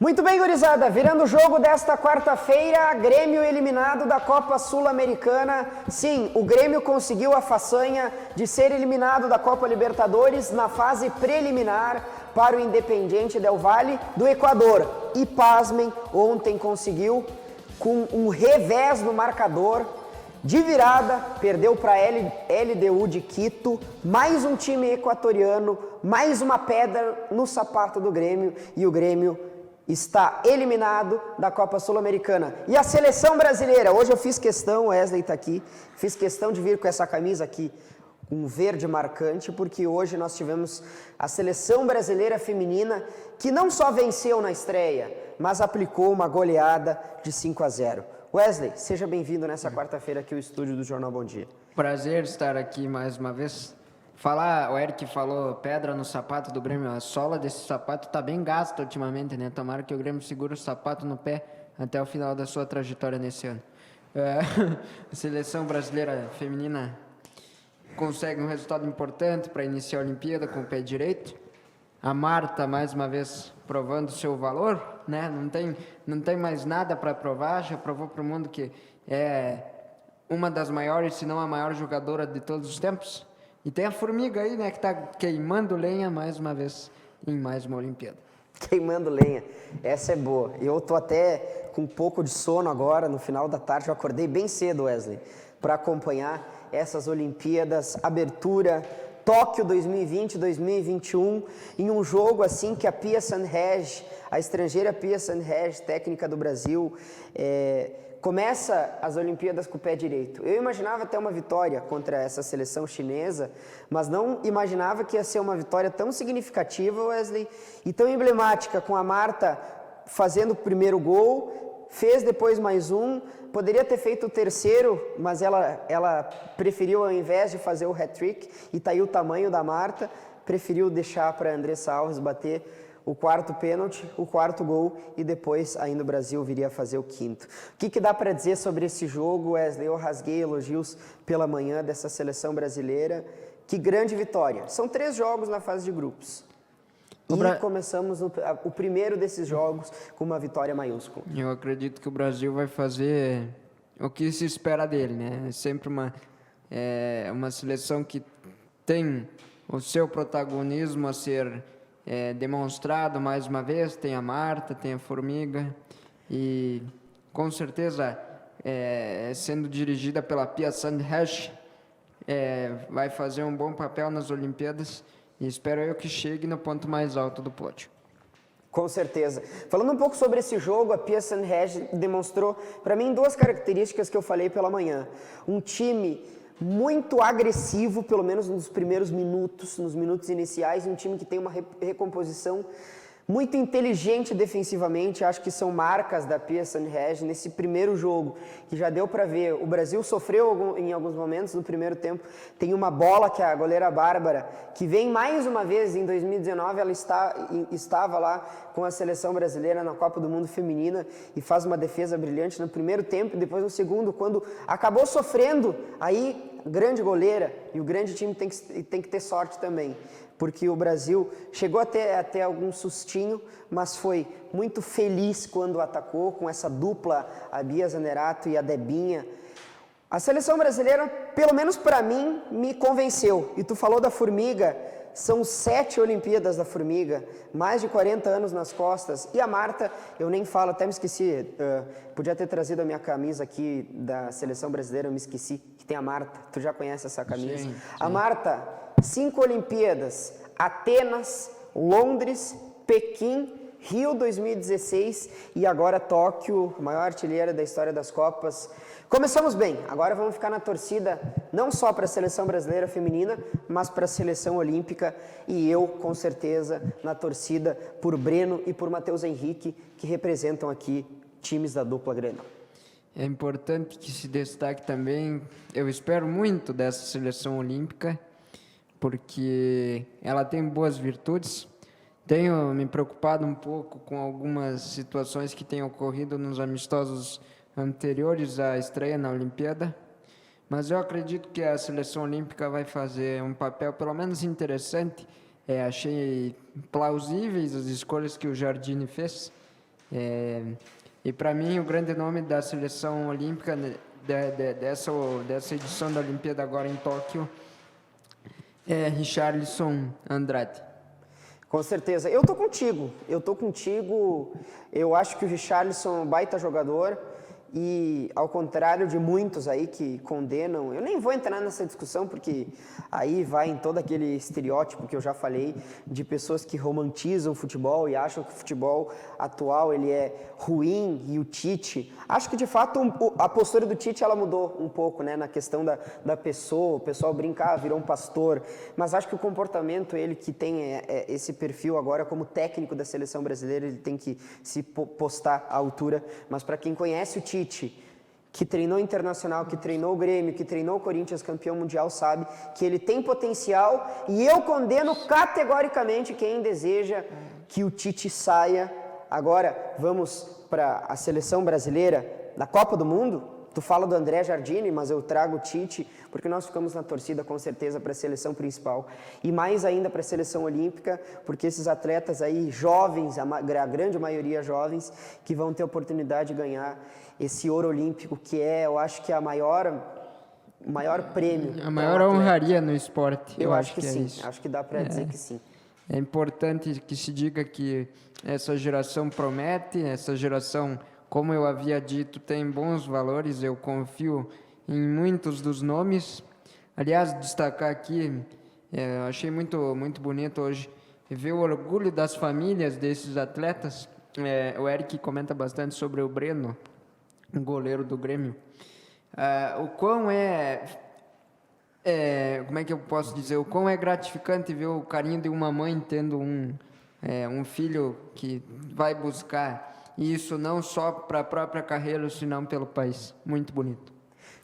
Muito bem, gurizada, virando o jogo desta quarta-feira, Grêmio eliminado da Copa Sul-Americana. Sim, o Grêmio conseguiu a façanha de ser eliminado da Copa Libertadores na fase preliminar para o Independiente del Valle do Equador. E pasmem, ontem conseguiu, com um revés no marcador, de virada, perdeu para a LDU de Quito, mais um time equatoriano, mais uma pedra no sapato do Grêmio, e o Grêmio está eliminado da Copa Sul-Americana. E a seleção brasileira, hoje eu fiz questão, o Wesley está aqui, fiz questão de vir com essa camisa aqui, um verde marcante, porque hoje nós tivemos a seleção brasileira feminina, que não só venceu na estreia, mas aplicou uma goleada de 5-0. Wesley, seja bem-vindo nessa quarta-feira aqui ao estúdio do Jornal Bom Dia. Prazer estar aqui mais uma vez. O Eric falou pedra no sapato do Grêmio, a sola desse sapato está bem gasta ultimamente, né? Tomara que o Grêmio segure o sapato no pé até o final da sua trajetória nesse ano. A seleção brasileira feminina consegue um resultado importante para iniciar a Olimpíada com o pé direito. A Marta, mais uma vez, provando seu valor, né? Não tem mais nada para provar, já provou para o mundo que é uma das maiores, se não a maior jogadora de todos os tempos. E tem a Formiga aí, né, que está queimando lenha mais uma vez em mais uma Olimpíada. Queimando lenha, essa é boa. Eu estou até com um pouco de sono agora, no final da tarde, eu acordei bem cedo, Wesley, para acompanhar essas Olimpíadas, abertura, Tóquio 2020-2021, em um jogo assim que a Pia Sandhage, a estrangeira Pia Sandhage, técnica do Brasil, começa as Olimpíadas com o pé direito. Eu imaginava até uma vitória contra essa seleção chinesa, mas não imaginava que ia ser uma vitória tão significativa, Wesley, e tão emblemática, com a Marta fazendo o primeiro gol, fez depois mais um, poderia ter feito o terceiro, mas ela preferiu, ao invés de fazer o hat-trick, e tá aí o tamanho da Marta, preferiu deixar para Andressa Alves bater o quarto pênalti, o quarto gol, e depois ainda o Brasil viria a fazer o quinto. O que dá para dizer sobre esse jogo, Wesley? Eu rasguei elogios pela manhã dessa seleção brasileira. Que grande vitória. São 3 jogos na fase de grupos. E começamos o primeiro desses jogos com uma vitória maiúscula. Eu acredito que o Brasil vai fazer o que se espera dele, né? É sempre uma seleção que tem o seu protagonismo a ser demonstrado mais uma vez. Tem a Marta, tem a Formiga e com certeza sendo dirigida pela Pia Sandhage, vai fazer um bom papel nas Olimpíadas e espero eu que chegue no ponto mais alto do pódio. Com certeza. Falando um pouco sobre esse jogo, a Pia Sandhage demonstrou para mim 2 características que eu falei pela manhã. Um time muito agressivo, pelo menos nos primeiros minutos, nos minutos iniciais, um time que tem uma recomposição muito inteligente defensivamente. Acho que são marcas da Pia Sandhage nesse primeiro jogo, que já deu para ver. O Brasil sofreu em alguns momentos no primeiro tempo. Tem uma bola que a goleira Bárbara, que vem mais uma vez em 2019, ela estava lá com a seleção brasileira na Copa do Mundo Feminina e faz uma defesa brilhante no primeiro tempo, e depois no segundo, quando acabou sofrendo, aí grande goleira, e o grande time tem que ter sorte também, porque o Brasil chegou até algum sustinho, mas foi muito feliz quando atacou, com essa dupla, a Bia Zanerato e a Debinha. A seleção brasileira, pelo menos para mim, me convenceu. E tu falou da Formiga, são 7 Olimpíadas da Formiga, mais de 40 anos nas costas. E a Marta, eu nem falo, até me esqueci, podia ter trazido a minha camisa aqui da seleção brasileira, eu me esqueci, que tem a Marta. Tu já conhece essa camisa? Sim. A Marta, 5 Olimpíadas, Atenas, Londres, Pequim, Rio 2016 e agora Tóquio, a maior artilheira da história das Copas. Começamos bem, agora vamos ficar na torcida não só para a seleção brasileira feminina, mas para a seleção olímpica, e eu, com certeza, na torcida por Breno e por Matheus Henrique, que representam aqui times da dupla Grenal. É importante que se destaque também, eu espero muito dessa seleção olímpica, porque ela tem boas virtudes. Tenho me preocupado um pouco com algumas situações que têm ocorrido nos amistosos anteriores à estreia na Olimpíada, mas eu acredito que a seleção olímpica vai fazer um papel pelo menos interessante. Achei plausíveis as escolhas que o Jardine fez, E para mim, o grande nome da seleção olímpica dessa edição da Olimpíada agora em Tóquio é Richarlison Andrade. Com certeza. Eu tô contigo. Eu acho que o Richarlison é um baita jogador e, ao contrário de muitos aí que condenam, eu nem vou entrar nessa discussão porque aí vai em todo aquele estereótipo que eu já falei de pessoas que romantizam o futebol e acham que o futebol atual ele é ruim e o Tite... Acho que, de fato, a postura do Tite ela mudou um pouco, né, na questão da pessoa. O pessoal brincar, virou um pastor. Mas acho que o comportamento, ele que tem esse perfil agora como técnico da seleção brasileira, ele tem que se postar à altura. Mas para quem conhece o Tite, que treinou o Internacional, que treinou o Grêmio, que treinou o Corinthians campeão mundial, sabe que ele tem potencial. E eu condeno categoricamente quem deseja que o Tite saia. Agora, vamos para a seleção brasileira da Copa do Mundo. Tu fala do André Jardine, mas eu trago o Tite, porque nós ficamos na torcida com certeza para a seleção principal. E mais ainda para a seleção olímpica, porque esses atletas aí jovens, a grande maioria jovens, que vão ter a oportunidade de ganhar esse ouro olímpico, que é, eu acho que é o maior prêmio. A maior honraria no esporte. Eu acho que sim, é isso. acho que dá para dizer que sim. É importante que se diga que essa geração promete, essa geração, como eu havia dito, tem bons valores, eu confio em muitos dos nomes. Aliás, destacar aqui, achei muito bonito hoje, ver o orgulho das famílias desses atletas. O Eric comenta bastante sobre o Breno, o goleiro do Grêmio. O quão como é que eu posso dizer? O quão é gratificante ver o carinho de uma mãe tendo um filho que vai buscar isso não só para a própria carreira, senão pelo país. Muito bonito.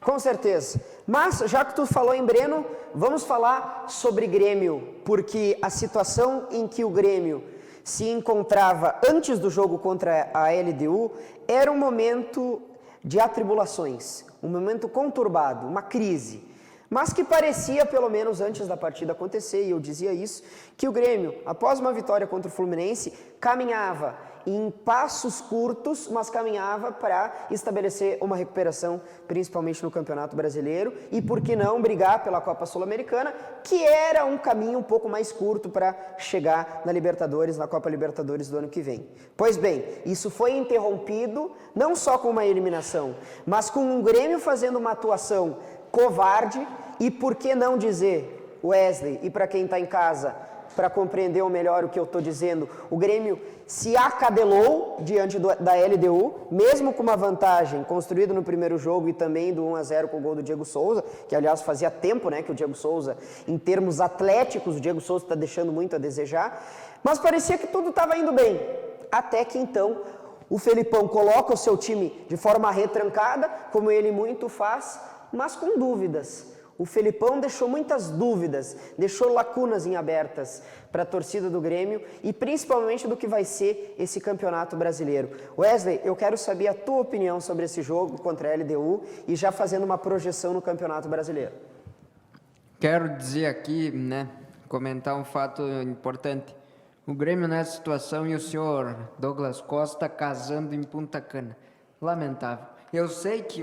Com certeza. Mas, já que tu falou em Breno, vamos falar sobre Grêmio, porque a situação em que o Grêmio se encontrava antes do jogo contra a LDU era um momento de atribulações, um momento conturbado, uma crise. Mas que parecia, pelo menos antes da partida acontecer, e eu dizia isso, que o Grêmio, após uma vitória contra o Fluminense, caminhava em passos curtos, mas caminhava para estabelecer uma recuperação, principalmente no Campeonato Brasileiro, e por que não brigar pela Copa Sul-Americana, que era um caminho um pouco mais curto para chegar na Libertadores, na Copa Libertadores do ano que vem. Pois bem, isso foi interrompido, não só com uma eliminação, mas com um Grêmio fazendo uma atuação covarde, e por que não dizer, Wesley, e para quem está em casa, para compreender melhor o que eu estou dizendo, o Grêmio se acadelou diante da LDU, mesmo com uma vantagem construída no primeiro jogo e também do 1-0 com o gol do Diego Souza, que aliás fazia tempo, né, que o Diego Souza, em termos atléticos, o Diego Souza está deixando muito a desejar, mas parecia que tudo estava indo bem, até que então o Felipão coloca o seu time de forma retrancada, como ele muito faz, mas com dúvidas. O Felipão deixou muitas dúvidas, deixou lacunas em abertas para a torcida do Grêmio e principalmente do que vai ser esse campeonato brasileiro. Wesley, eu quero saber a tua opinião sobre esse jogo contra a LDU e já fazendo uma projeção no campeonato brasileiro. Quero dizer aqui, comentar um fato importante. O Grêmio nessa situação e o senhor Douglas Costa casando em Punta Cana. Lamentável. Eu sei que,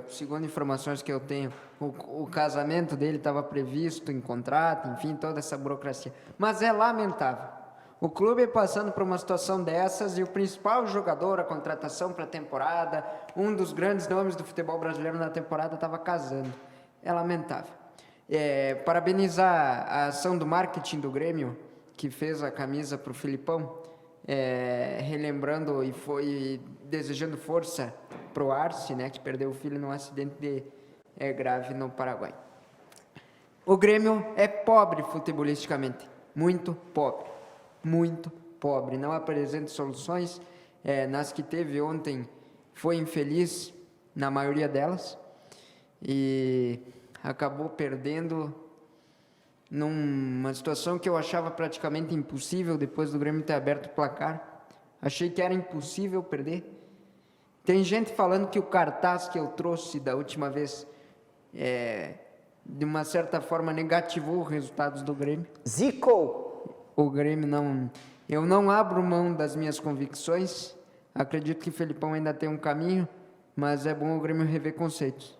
segundo informações que eu tenho, o casamento dele estava previsto em contrato, enfim, toda essa burocracia. Mas é lamentável. O clube passando por uma situação dessas e o principal jogador, a contratação para a temporada, um dos grandes nomes do futebol brasileiro na temporada, estava casando. É lamentável. Parabenizar a ação do marketing do Grêmio, que fez a camisa para o Filipão, relembrando e desejando força para o Arce, que perdeu o filho num acidente grave no Paraguai. O Grêmio é pobre futebolisticamente, muito pobre, não apresenta soluções, nas que teve ontem foi infeliz na maioria delas e acabou perdendo numa situação que eu achava praticamente impossível depois do Grêmio ter aberto o placar. Achei que era impossível perder. Tem gente falando que o cartaz que eu trouxe da última vez, de uma certa forma, negativou os resultados do Grêmio. Zico! O Grêmio não... Eu não abro mão das minhas convicções, Acredito que o Felipão ainda tem um caminho, mas é bom o Grêmio rever conceitos.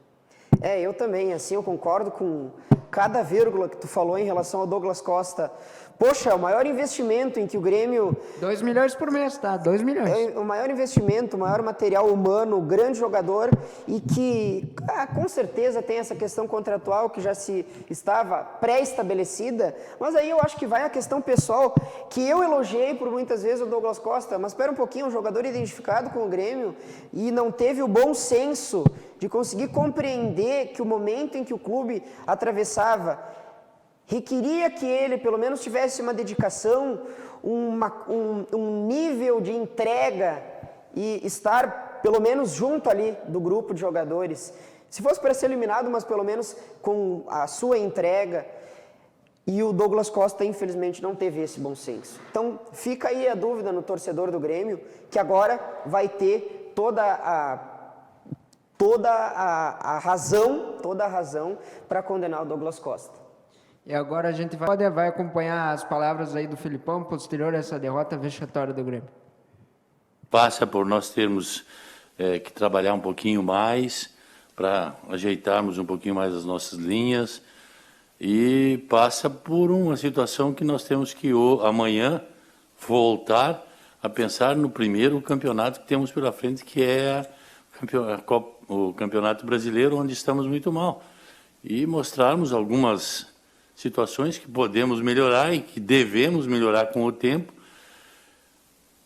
Eu também, assim, eu concordo com cada vírgula que tu falou em relação ao Douglas Costa. Poxa, o maior investimento em que o Grêmio... 2 milhões por mês, tá? 2 milhões. O maior investimento, o maior material humano, grande jogador e que, com certeza, tem essa questão contratual que já se estava pré-estabelecida, mas aí eu acho que vai a questão pessoal, que eu elogiei por muitas vezes o Douglas Costa, mas espera um pouquinho, um jogador identificado com o Grêmio e não teve o bom senso de conseguir compreender que o momento em que o clube atravessava requeria que ele, pelo menos, tivesse uma dedicação, um nível de entrega e estar, pelo menos, junto ali do grupo de jogadores. Se fosse para ser eliminado, mas pelo menos com a sua entrega. E o Douglas Costa, infelizmente, não teve esse bom senso. Então, fica aí a dúvida no torcedor do Grêmio, que agora vai ter toda a razão para condenar o Douglas Costa. E agora a gente vai acompanhar as palavras aí do Felipão posterior a essa derrota vexatória do Grêmio. Passa por nós termos que trabalhar um pouquinho mais para ajeitarmos um pouquinho mais as nossas linhas e passa por uma situação que nós temos que amanhã voltar a pensar no primeiro campeonato que temos pela frente, que é o Campeonato Brasileiro, onde estamos muito mal, e mostrarmos algumas situações que podemos melhorar e que devemos melhorar com o tempo,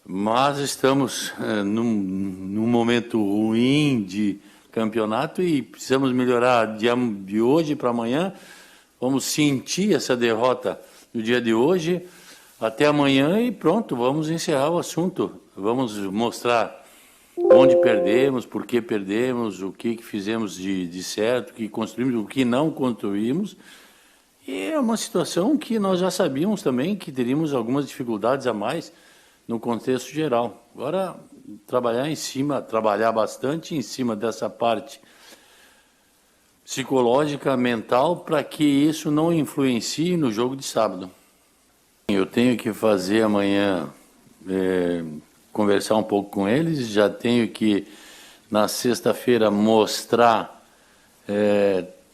mas estamos num momento ruim de campeonato e precisamos melhorar de hoje para amanhã. Vamos sentir essa derrota no dia de hoje até amanhã e pronto, vamos encerrar o assunto. Vamos mostrar onde perdemos, por que perdemos, o que fizemos de certo, o que construímos, o que não construímos. E é uma situação que nós já sabíamos também que teríamos algumas dificuldades a mais no contexto geral. Agora, trabalhar bastante em cima dessa parte psicológica, mental, para que isso não influencie no jogo de sábado. Eu tenho que fazer amanhã, conversar um pouco com eles, já tenho que, na sexta-feira, mostrar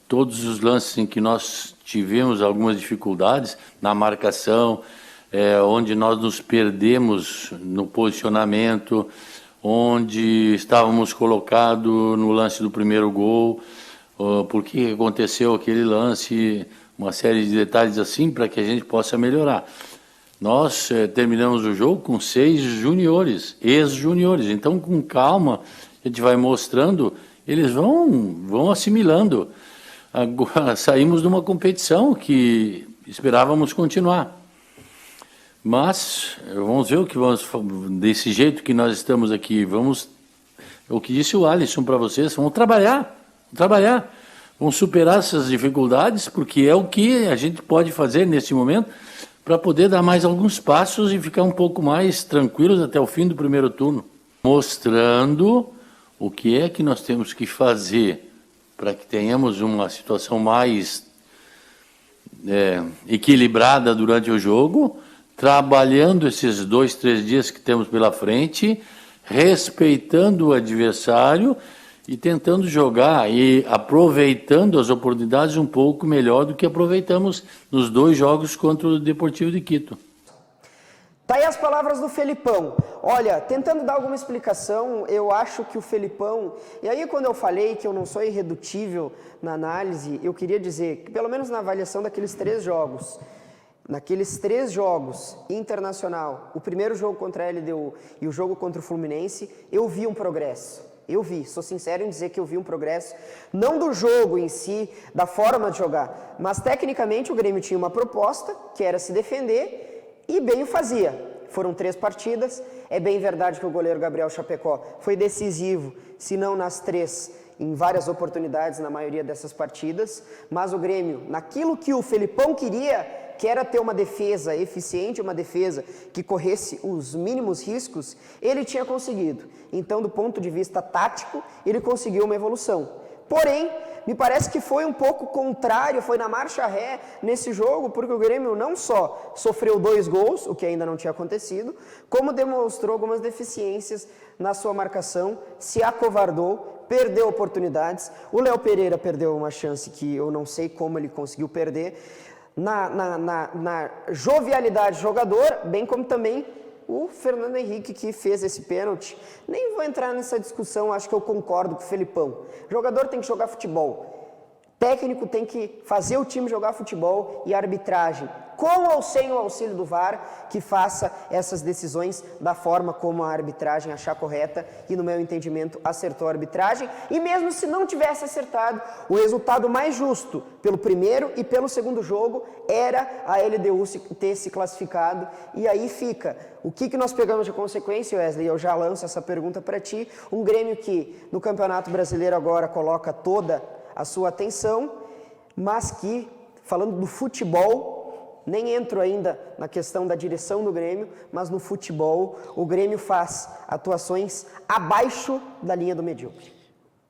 todos os lances em que nós tivemos algumas dificuldades na marcação, onde nós nos perdemos no posicionamento, onde estávamos colocados no lance do primeiro gol, por que aconteceu aquele lance, uma série de detalhes assim para que a gente possa melhorar. Nós terminamos o jogo com 6 juniores, ex-juniores, então com calma a gente vai mostrando, eles vão assimilando. Agora, saímos de uma competição que esperávamos continuar. Mas vamos ver o que vamos, desse jeito que nós estamos aqui, o que disse o Alisson para vocês, vamos trabalhar, vamos superar essas dificuldades, porque é o que a gente pode fazer nesse momento para poder dar mais alguns passos e ficar um pouco mais tranquilos até o fim do primeiro turno, mostrando o que é que nós temos que fazer para que tenhamos uma situação mais equilibrada durante o jogo, trabalhando esses 2, 3 dias que temos pela frente, respeitando o adversário e tentando jogar e aproveitando as oportunidades um pouco melhor do que aproveitamos nos 2 jogos contra o Deportivo de Quito. Tá aí as palavras do Felipão. Olha, tentando dar alguma explicação, eu acho que o Felipão... E aí quando eu falei que eu não sou irredutível na análise, eu queria dizer que pelo menos na avaliação daqueles 3 jogos, Internacional, o primeiro jogo contra a LDU e o jogo contra o Fluminense, eu vi um progresso. Sou sincero em dizer que eu vi um progresso, não do jogo em si, da forma de jogar, mas tecnicamente o Grêmio tinha uma proposta, que era se defender, e bem o fazia. Foram 3 partidas, é bem verdade que o goleiro Gabriel Chapecó foi decisivo, se não nas 3, em várias oportunidades na maioria dessas partidas, mas o Grêmio, naquilo que o Felipão queria, que era ter uma defesa eficiente, uma defesa que corresse os mínimos riscos, ele tinha conseguido. Então, do ponto de vista tático, ele conseguiu uma evolução. Porém, me parece que foi um pouco contrário, foi na marcha ré nesse jogo, porque o Grêmio não só sofreu 2 gols, o que ainda não tinha acontecido, como demonstrou algumas deficiências na sua marcação, se acovardou, perdeu oportunidades. O Léo Pereira perdeu uma chance que eu não sei como ele conseguiu perder, na jovialidade do jogador, bem como também o Fernando Henrique, que fez esse pênalti. Nem vou entrar nessa discussão, acho que eu concordo com o Felipão. O jogador tem que jogar futebol. Técnico tem que fazer o time jogar futebol e a arbitragem, com ou sem o auxílio do VAR, que faça essas decisões da forma como a arbitragem achar correta e, no meu entendimento, acertou a arbitragem. E mesmo se não tivesse acertado, o resultado mais justo pelo primeiro e pelo segundo jogo era a LDU ter se classificado. E aí fica, o que nós pegamos de consequência, Wesley? Eu já lanço essa pergunta para ti. Um Grêmio que no Campeonato Brasileiro agora coloca toda a sua atenção, mas que, falando do futebol, nem entro ainda na questão da direção do Grêmio, mas no futebol o Grêmio faz atuações abaixo da linha do medíocre.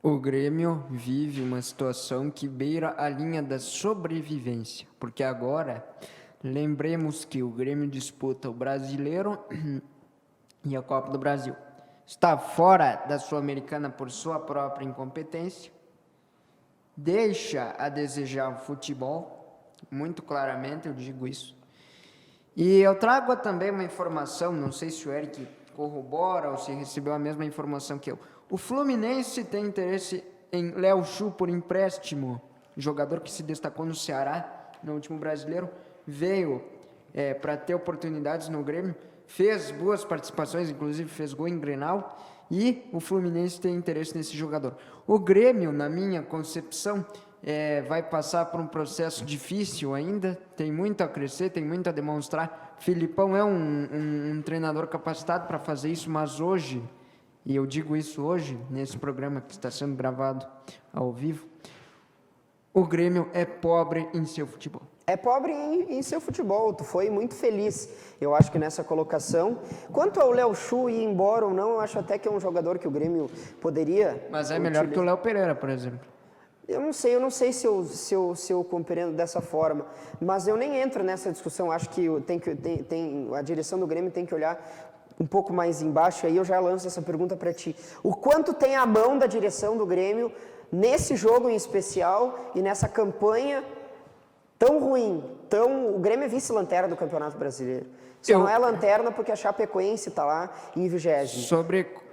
O Grêmio vive uma situação que beira a linha da sobrevivência, porque agora, lembremos que o Grêmio disputa o Brasileiro e a Copa do Brasil. Está fora da Sul-Americana por sua própria incompetência, deixa a desejar o futebol, muito claramente eu digo isso. E eu trago também uma informação, não sei se o Eric corrobora ou se recebeu a mesma informação que eu. O Fluminense tem interesse em Léo Chu por empréstimo, jogador que se destacou no Ceará no último Brasileiro, veio para ter oportunidades no Grêmio, fez boas participações, inclusive fez gol em Grenal, e o Fluminense tem interesse nesse jogador. O Grêmio, na minha concepção, vai passar por um processo difícil ainda, tem muito a crescer, tem muito a demonstrar. Filipão é um treinador capacitado para fazer isso, mas hoje, e eu digo isso hoje, nesse programa que está sendo gravado ao vivo, o Grêmio é pobre em seu futebol. É pobre em seu futebol, tu foi muito feliz, eu acho que nessa colocação. Quanto ao Léo Chu ir embora ou não, eu acho até que é um jogador que o Grêmio poderia... Mas é melhor que o Léo Pereira, por exemplo. Eu não sei se eu compreendo dessa forma, mas eu nem entro nessa discussão, acho que a direção do Grêmio tem que olhar um pouco mais embaixo, aí eu já lanço essa pergunta para ti. O quanto tem a mão da direção do Grêmio nesse jogo em especial e nessa campanha tão ruim, o Grêmio é vice-lanterna do Campeonato Brasileiro. Só não é lanterna porque a Chapecoense está lá em 20º.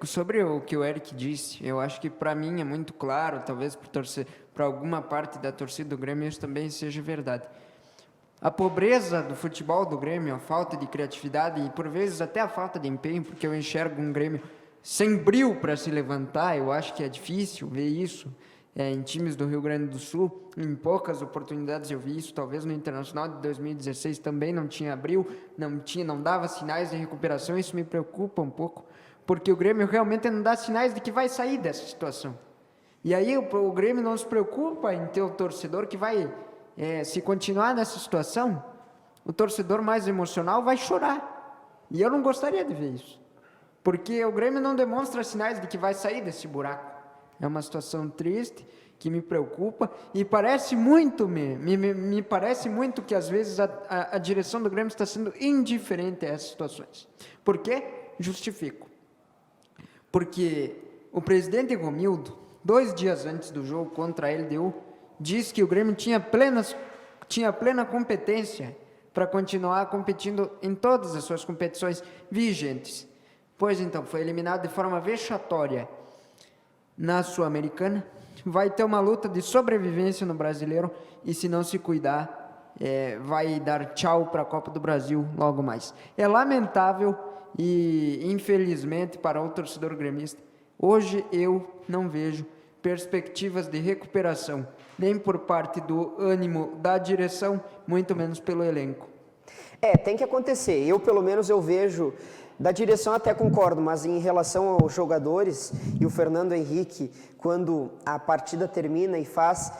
Sobre o que o Eric disse, eu acho que para mim é muito claro, talvez para alguma parte da torcida do Grêmio isso também seja verdade. A pobreza do futebol do Grêmio, a falta de criatividade e por vezes até a falta de empenho, porque eu enxergo um Grêmio sem brio para se levantar, eu acho que é difícil ver isso. Em times do Rio Grande do Sul, em poucas oportunidades eu vi isso, talvez no Internacional de 2016 também não tinha abril, não dava sinais de recuperação, isso me preocupa um pouco, porque o Grêmio realmente não dá sinais de que vai sair dessa situação. E aí o Grêmio não se preocupa em ter o torcedor que vai, se continuar nessa situação, o torcedor mais emocional vai chorar. E eu não gostaria de ver isso, porque o Grêmio não demonstra sinais de que vai sair desse buraco. É uma situação triste, que me preocupa, e parece muito, me parece muito que às vezes a direção do Grêmio está sendo indiferente a essas situações. Por quê? Justifico. Porque o presidente Romildo, 2 dias antes do jogo contra a LDU, disse que o Grêmio tinha plena competência para continuar competindo em todas as suas competições vigentes. Pois então, foi eliminado de forma vexatória na Sul-Americana, vai ter uma luta de sobrevivência no Brasileiro e se não se cuidar, vai dar tchau para a Copa do Brasil logo mais. É lamentável e infelizmente para o torcedor gremista, hoje eu não vejo perspectivas de recuperação, nem por parte do ânimo da direção, muito menos pelo elenco. Tem que acontecer, pelo menos eu vejo. Da direção até concordo, mas em relação aos jogadores e o Fernando Henrique, quando a partida termina e faz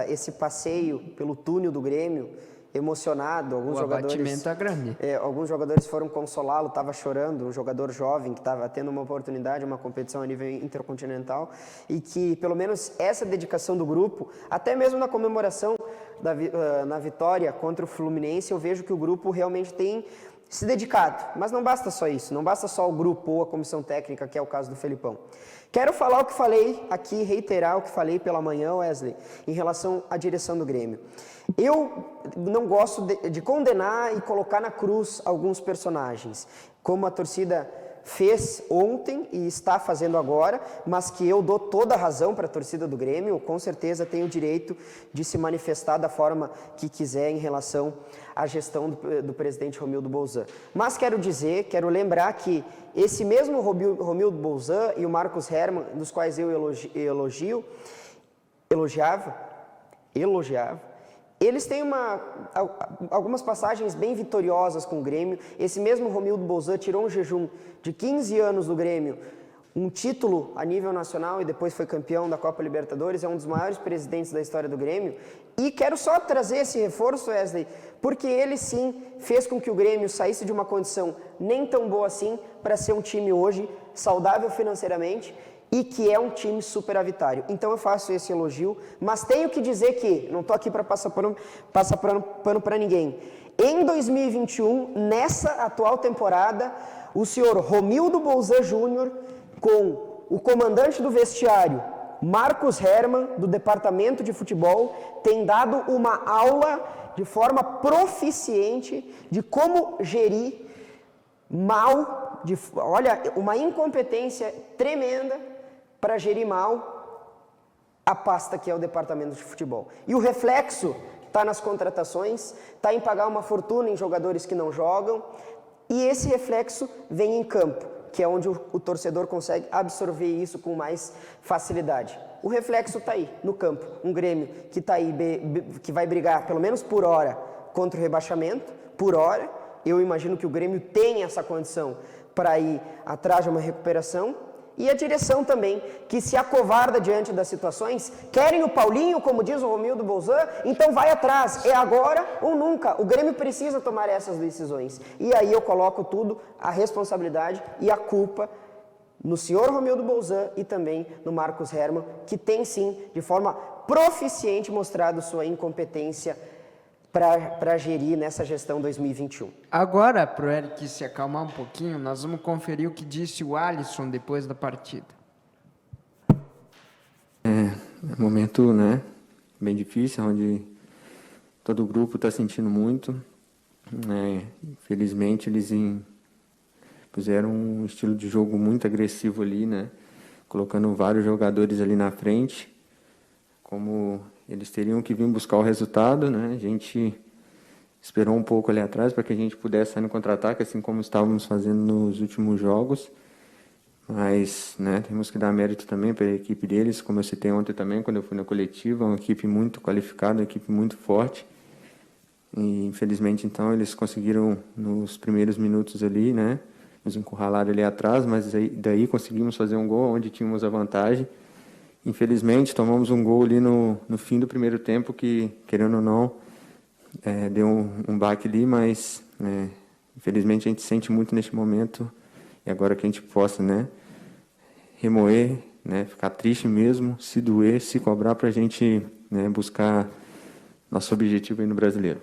esse passeio pelo túnel do Grêmio, emocionado, O abatimento é grande. Alguns jogadores foram consolá-lo, estava chorando, um jogador jovem que estava tendo uma oportunidade, uma competição a nível intercontinental, e que pelo menos essa dedicação do grupo, até mesmo na comemoração na vitória contra o Fluminense, eu vejo que o grupo realmente tem se dedicado. Mas não basta só isso, não basta só o grupo ou a comissão técnica, que é o caso do Felipão. Quero falar o que falei aqui, reiterar o que falei pela manhã, Wesley, em relação à direção do Grêmio. Eu não gosto de condenar e colocar na cruz alguns personagens, como a torcida fez ontem e está fazendo agora, mas que eu dou toda a razão para a torcida do Grêmio, com certeza tem o direito de se manifestar da forma que quiser em relação à gestão do presidente Romildo Bolzan. Mas quero lembrar que esse mesmo Romildo Bolzan e o Marcos Hermann, dos quais eu elogiava, eles têm algumas passagens bem vitoriosas com o Grêmio. Esse mesmo Romildo Bolzan tirou um jejum de 15 anos do Grêmio, um título a nível nacional e depois foi campeão da Copa Libertadores, é um dos maiores presidentes da história do Grêmio. E quero só trazer esse reforço, Wesley, porque ele sim fez com que o Grêmio saísse de uma condição nem tão boa assim para ser um time hoje saudável financeiramente e que é um time superavitário. Então eu faço esse elogio, mas tenho que dizer que, não estou aqui para passar pano para ninguém, em 2021, nessa atual temporada, o senhor Romildo Bolzan Júnior, com o comandante do vestiário, Marcos Hermann, do departamento de futebol, tem dado uma aula de forma proficiente de como gerir mal, uma incompetência tremenda para gerir mal a pasta que é o departamento de futebol. E o reflexo está nas contratações, está em pagar uma fortuna em jogadores que não jogam, e esse reflexo vem em campo, que é onde o torcedor consegue absorver isso com mais facilidade. O reflexo está aí, no campo. Um Grêmio que está aí, que vai brigar, pelo menos por hora, contra o rebaixamento, por hora. Eu imagino que o Grêmio tem essa condição para ir atrás de uma recuperação. E a direção também, que se acovarda diante das situações, querem o Paulinho, como diz o Romildo Bolzan, então vai atrás, é agora ou nunca. O Grêmio precisa tomar essas decisões. E aí eu coloco tudo, a responsabilidade e a culpa no senhor Romildo Bolzan e também no Marcos Hermann, que tem sim, de forma proficiente, mostrado sua incompetência para gerir nessa gestão 2021. Agora, para o Eric se acalmar um pouquinho, nós vamos conferir o que disse o Alisson depois da partida. É um momento, bem difícil, onde todo o grupo está sentindo muito. Infelizmente, eles puseram um estilo de jogo muito agressivo ali, colocando vários jogadores ali na frente, como eles teriam que vir buscar o resultado, A gente esperou um pouco ali atrás para que a gente pudesse sair no contra-ataque, assim como estávamos fazendo nos últimos jogos. Mas, temos que dar mérito também para a equipe deles, como eu citei ontem também, quando eu fui na coletiva, uma equipe muito qualificada, uma equipe muito forte. E, infelizmente, então, eles conseguiram, nos primeiros minutos ali, nos encurralar ali atrás, mas daí conseguimos fazer um gol onde tínhamos a vantagem. Infelizmente, tomamos um gol ali no fim do primeiro tempo que, querendo ou não, deu um baque ali, mas infelizmente a gente sente muito neste momento e agora que a gente possa remoer, ficar triste mesmo, se doer, se cobrar para a gente buscar nosso objetivo aí no Brasileiro.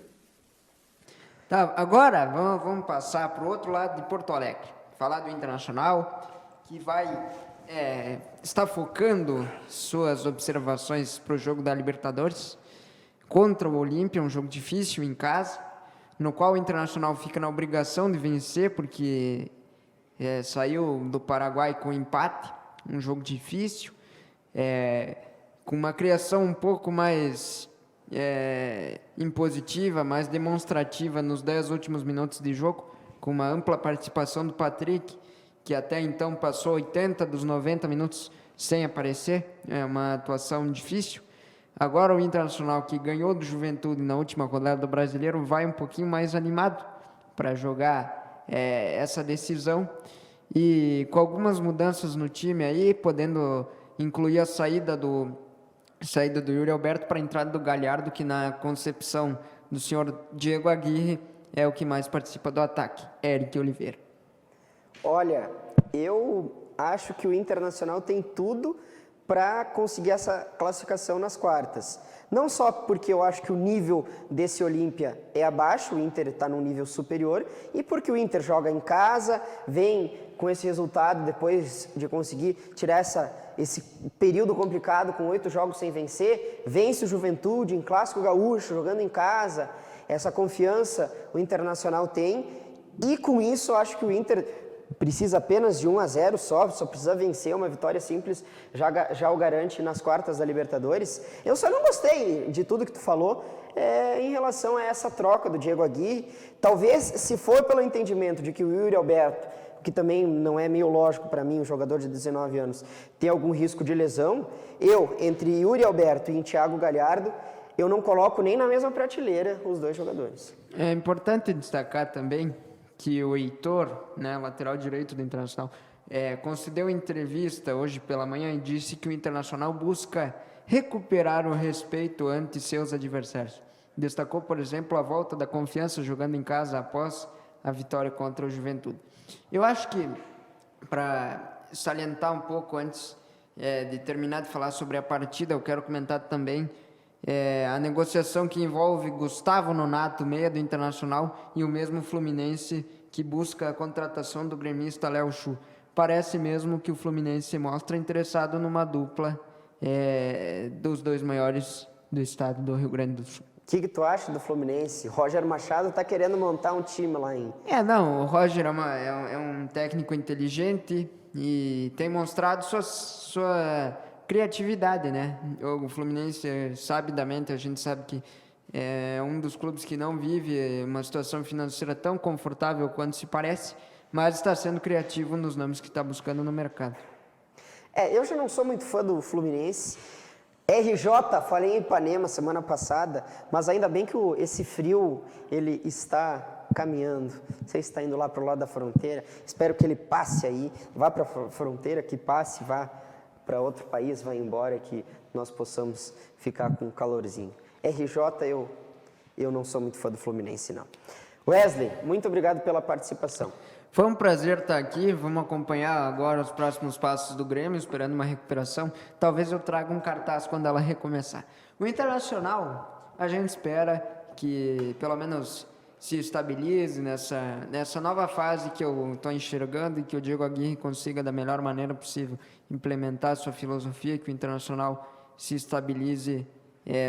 Tá, agora vamos passar para o outro lado de Porto Alegre, falar do Internacional, que está focando suas observações para o jogo da Libertadores contra o Olímpia, um jogo difícil em casa, no qual o Internacional fica na obrigação de vencer, porque saiu do Paraguai com empate, um jogo difícil, com uma criação um pouco mais impositiva, mais demonstrativa nos 10 últimos minutos de jogo, com uma ampla participação do Patrick, que até então passou 80 dos 90 minutos sem aparecer, uma atuação difícil. Agora o Internacional, que ganhou do Juventude na última rodada do Brasileiro, vai um pouquinho mais animado para jogar essa decisão e com algumas mudanças no time aí, podendo incluir a saída do Yuri Alberto para a entrada do Galhardo, que na concepção do senhor Diego Aguirre é o que mais participa do ataque, Eric Oliveira. Olha, eu acho que o Internacional tem tudo para conseguir essa classificação nas quartas. Não só porque eu acho que o nível desse Olímpia é abaixo, o Inter está num nível superior, e porque o Inter joga em casa, vem com esse resultado depois de conseguir tirar esse período complicado com 8 jogos sem vencer, vence o Juventude em Clássico Gaúcho, jogando em casa. Essa confiança o Internacional tem, e com isso eu acho que o Inter precisa apenas de 1-0 só precisa vencer, uma vitória simples já o garante nas quartas da Libertadores. Eu só não gostei de tudo que tu falou em relação a essa troca do Diego Aguirre. Talvez, se for pelo entendimento de que o Yuri Alberto, que também não é meio lógico para mim, um jogador de 19 anos, tem algum risco de lesão, entre Yuri Alberto e Thiago Galhardo, eu não coloco nem na mesma prateleira os dois jogadores. É importante destacar também que o Heitor, né, lateral direito do Internacional, concedeu entrevista hoje pela manhã e disse que o Internacional busca recuperar o respeito ante seus adversários. Destacou, por exemplo, a volta da confiança jogando em casa após a vitória contra o Juventude. Eu acho que, para salientar um pouco antes de terminar de falar sobre a partida, eu quero comentar também a negociação que envolve Gustavo Nonato, meia do Internacional, e o mesmo Fluminense, que busca a contratação do gremista Léo Chu. Parece mesmo que o Fluminense se mostra interessado numa dupla dos dois maiores do estado do Rio Grande do Sul. O que tu acha do Fluminense? Roger Machado está querendo montar um time lá em... Não, o Roger é um técnico inteligente e tem mostrado sua criatividade, né? O Fluminense, sabidamente, a gente sabe que é um dos clubes que não vive uma situação financeira tão confortável quanto se parece, mas está sendo criativo nos nomes que está buscando no mercado. Eu já não sou muito fã do Fluminense. RJ, falei em Ipanema semana passada, mas ainda bem que esse frio ele está caminhando. Você está indo lá para o lado da fronteira, espero que ele passe aí, vá para a fronteira, que passe, vá para outro país, vá embora, que nós possamos ficar com um calorzinho. RJ, eu não sou muito fã do Fluminense, não. Wesley, muito obrigado pela participação. Foi um prazer estar aqui, vamos acompanhar agora os próximos passos do Grêmio, esperando uma recuperação. Talvez eu traga um cartaz quando ela recomeçar. O Internacional, a gente espera que pelo menos se estabilize nessa nova fase que eu estou enxergando e que o Diego Aguirre consiga da melhor maneira possível implementar sua filosofia, que o Internacional se estabilize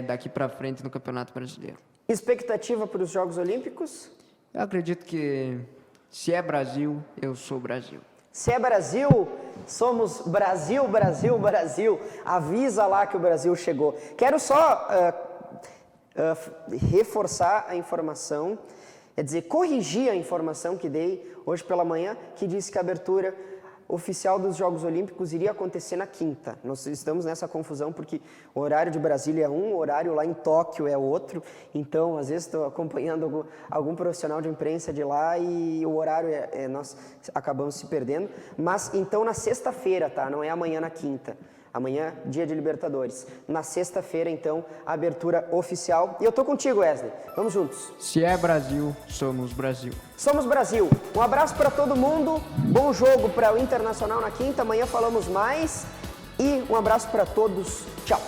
daqui para frente no Campeonato Brasileiro. Expectativa para os Jogos Olímpicos? Eu acredito que se é Brasil, eu sou Brasil. Se é Brasil, somos Brasil, Brasil, Brasil. Avisa lá que o Brasil chegou. Quero só reforçar a informação, corrigir a informação que dei hoje pela manhã, que disse que a abertura oficial dos Jogos Olímpicos iria acontecer na quinta. Nós estamos nessa confusão porque o horário de Brasília é um, o horário lá em Tóquio é outro. Então, às vezes estou acompanhando algum profissional de imprensa de lá e o horário nós acabamos se perdendo. Mas então na sexta-feira, tá? Não é amanhã na quinta. Amanhã, dia de Libertadores. Na sexta-feira, então, a abertura oficial. E eu tô contigo, Wesley. Vamos juntos. Se é Brasil, somos Brasil. Somos Brasil. Um abraço para todo mundo. Bom jogo para o Internacional na quinta. Amanhã falamos mais. E um abraço para todos. Tchau.